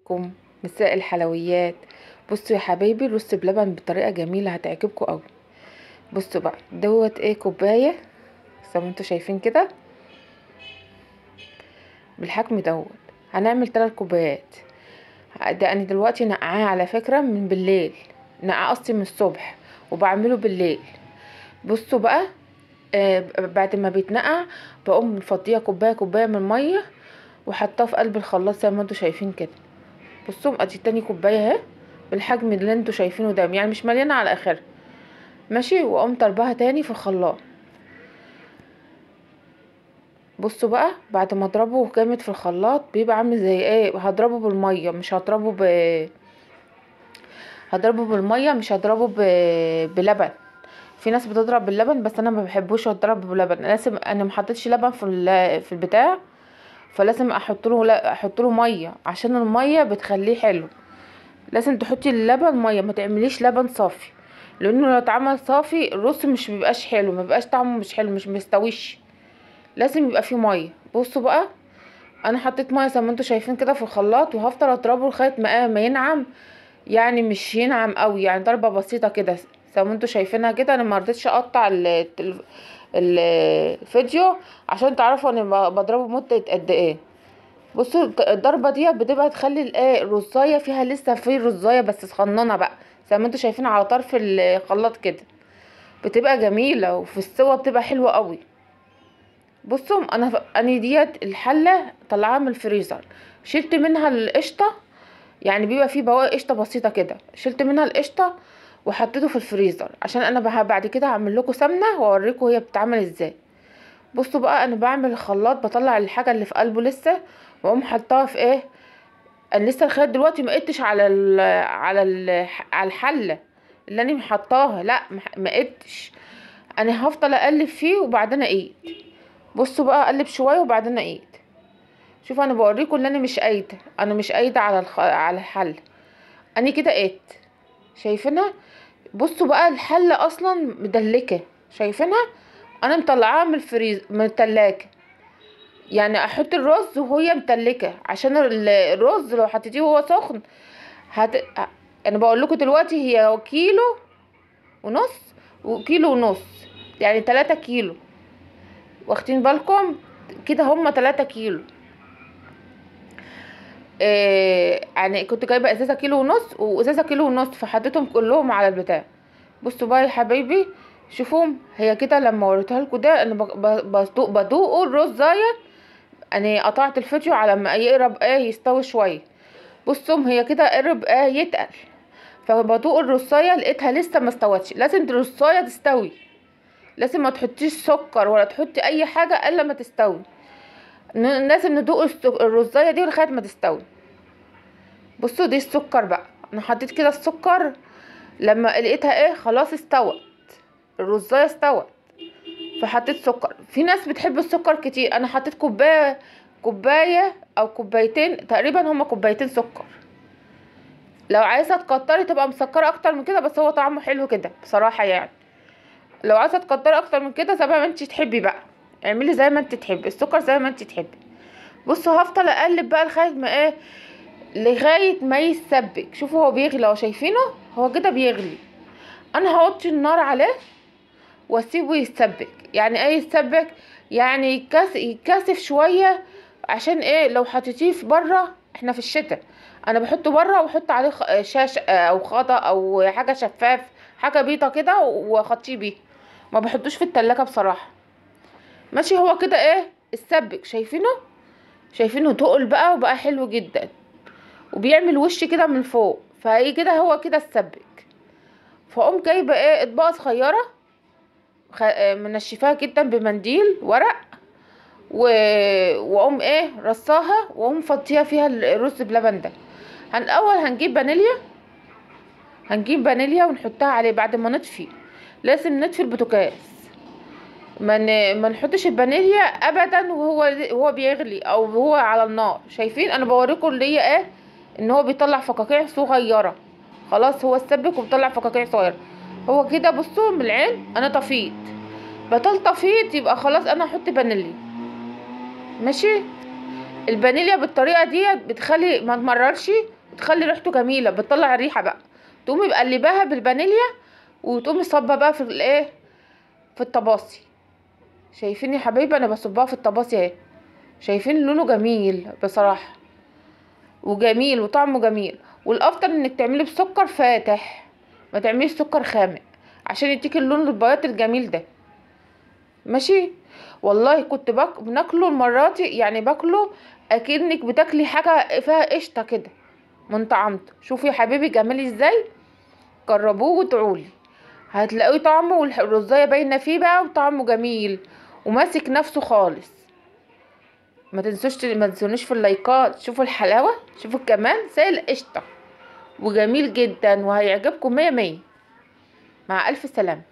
كم مساء الحلويات. بصوا يا حبايبي، الرز بلبن بطريقه جميله هتعجبكم قوي. بصوا بقى دوت ايه، كوبايه زي ما انتوا شايفين كده بالحجم دوت. هنعمل 3 كوبايات. ده انا دلوقتي نقعاه على فكره من بالليل، نقعاه قصدي من الصبح وبعمله بالليل. بصوا بقى، بعد ما بيتنقع بقوم مفضيه كوبايه كوبايه من الميه وحطاه في قلب الخلاط زي ما انتوا شايفين كده. بصوا ادي تاني كوبايه اهي بالحجم اللي انتوا شايفينه ده، يعني مش مليانه على اخرها. ماشي، واقوم طربها تاني في الخلاط. بصوا بقى بعد ما اضربه جامد في الخلاط بيبقى عامل زي ايه، هضربه بالميه مش هضربه هضربه بالميه مش هضربه بلبن. في ناس بتضرب باللبن بس انا ما بحبوش اضرب بلبن. لازم انا ما حطيتش لبن في البتاع، فلازم احط له ميه عشان الميه بتخليه حلو. لازم تحطي اللبن ميه، ما تعمليش لبن صافي، لانه لو اتعمل صافي الرز مش بيبقاش حلو، ما بيبقاش طعمه مش حلو، مش مستويش. لازم يبقى فيه ميه. بصوا بقى، انا حطيت ميه زي ما انتوا شايفين كده في الخلاط، وهفضل اضربه لغايه ما ينعم. يعني مش ينعم قوي، يعني ضربه بسيطه كده زي ما انتوا شايفينها كده. انا ما رضيتش اقطع الفيديو عشان تعرفوا انا بضربه مده قد ايه. بصوا الضربه دي بتبقى تخلي الايه الرزايه فيها لسه في رزايه بس صغننه بقى زي ما انتوا شايفين على طرف الخلاط كده. بتبقى جميله وفي السوا بتبقى حلوه قوي. بصوا انا ديت الحله طلعها من الفريزر، شلت منها القشطه. يعني بيبقى فيه بواقي قشطه بسيطه كده، شلت منها القشطه وحطيته في الفريزر عشان انا بعد كده هعمل لكم سمنه واوريكم هي بتتعمل ازاي. بصوا بقى انا بعمل الخلاط، بطلع الحاجه اللي في قلبه لسه واقوم حطاها في ايه. انا لسه لغايه دلوقتي ما قدتش على الحله اللي انا محطاها، لا ما قدتش. انا هفضل اقلب فيه وبعدين اقيد. بصوا بقى اقلب شويه وبعدين اقيد. شوفوا انا بوريكم ان انا مش قايده، انا مش قايده على الحل. انا كده قيت، شايفينها. بصوا بقى الحله اصلا مدلكه، شايفينها. انا مطلعاها من من التلاجة. يعني احط الرز وهي متلكه عشان الرز لو حطيتيه وهو سخن هت... انا بقول لكم دلوقتي هي كيلو ونص وكيلو ونص، يعني 3 كيلو. واخدين بالكم كده، هما 3 كيلو. يعني كنت جايبه ازازه كيلو ونص وازازه كيلو ونص، فحطيتهم كلهم على البتاع. بصوا بقى يا حبايبي، شوفوا هي كده. لما وريتها لكم ده انا بدوق الرزايه. انا قطعت الفيديو على ما يقرب يستوي شويه. بصوا هي كده قرب يتقل، فبدوق الرصايه لقيتها لسه ما استوتش. لازم الرصايه تستوي، لازم ما تحطيش سكر ولا تحطي اي حاجه الا ما تستوي. لازم ندوق الرصايه دي لغايه ما تستوي. بصوا دي السكر بقى، انا حطيت كده السكر لما لقيتها خلاص استوت، الرزايه استوت، فحطيت سكر. في ناس بتحب السكر كتير، انا حطيت كوبايه او كوبايتين تقريبا، هما كوبايتين سكر. لو عايزه تكتري تبقى مسكره اكتر من كده، بس هو طعمه حلو كده بصراحه يعني. لو عايزه تكتري اكتر من كده زي ما انت تحبي بقى، اعملي زي ما انت تحبي السكر زي ما انت تحبي. بصوا هفضل اقلب بقى لغايه ما لغايه ما يتسبك. شوفوا هو بيغلي، لو شايفينه هو كده بيغلي. انا هوطي النار عليه واسيبه يتسبك. يعني يتسبك، يعني يتكثف شويه. عشان لو حطيتيه في بره، احنا في الشتاء، انا بحطه بره واحط عليه شاش او خضة او حاجه شفاف، حاجه بيضه كده واخطيه بيه. ما بحطوش في التلاجة بصراحه. ماشي، هو كده اتسبك. شايفينه تقل بقى وبقى حلو جدا، وبيعمل وش كده من فوق. فهي كده هو كده اتسبك. فاقوم جايبه اطباقه صغيره، منشفاها جدا بمنديل ورق، واقوم رصاها واقوم فضيها فيها الرز بلبن ده. الاول هنجيب فانيليا ونحطها عليه بعد ما نطفي. لازم نطفي البوتاجاز، ما نحطش الفانيليا ابدا وهو بيغلي او هو على النار. شايفين انا بوريكم اللي هي ان هو بيطلع فقاقيع صغيره. خلاص هو اتسبك وبيطلع فقاقيع صغيره. هو كده بصوا من العين انا طفيت. طفيت يبقى خلاص انا هحط فانيليا. ماشي، الفانيليا بالطريقه دي بتخلي ما تمررش، بتخلي ريحته جميله، بتطلع الريحه بقى. تقومي مقلباها بالفانيليا وتقومي صبه بقى في الايه، في الطباصي. شايفين يا حبايبي انا بصبها في الطباصي اهي. شايفين لونه جميل بصراحه، وجميل وطعمه جميل. والافضل انك تعملي بسكر فاتح، ما تعمليش سكر خامق، عشان يديك اللون البياض الجميل ده. ماشي. والله كنت بناكله المرات دي، يعني باكله اكنك بتاكلي حاجه فيها قشطه كده من طعمته. شوفي يا حبيبي جمالي ازاي، جربوه وادعولي، هتلاقيه طعمه والرزايه باينه فيه بقى، وطعمه جميل وماسك نفسه خالص. ما تنسونيش في اللايكات. شوفوا الحلاوه، شوفوا الجمال زي القشطه، وجميل جدا وهيعجبكم مية مية. مع الف سلامه.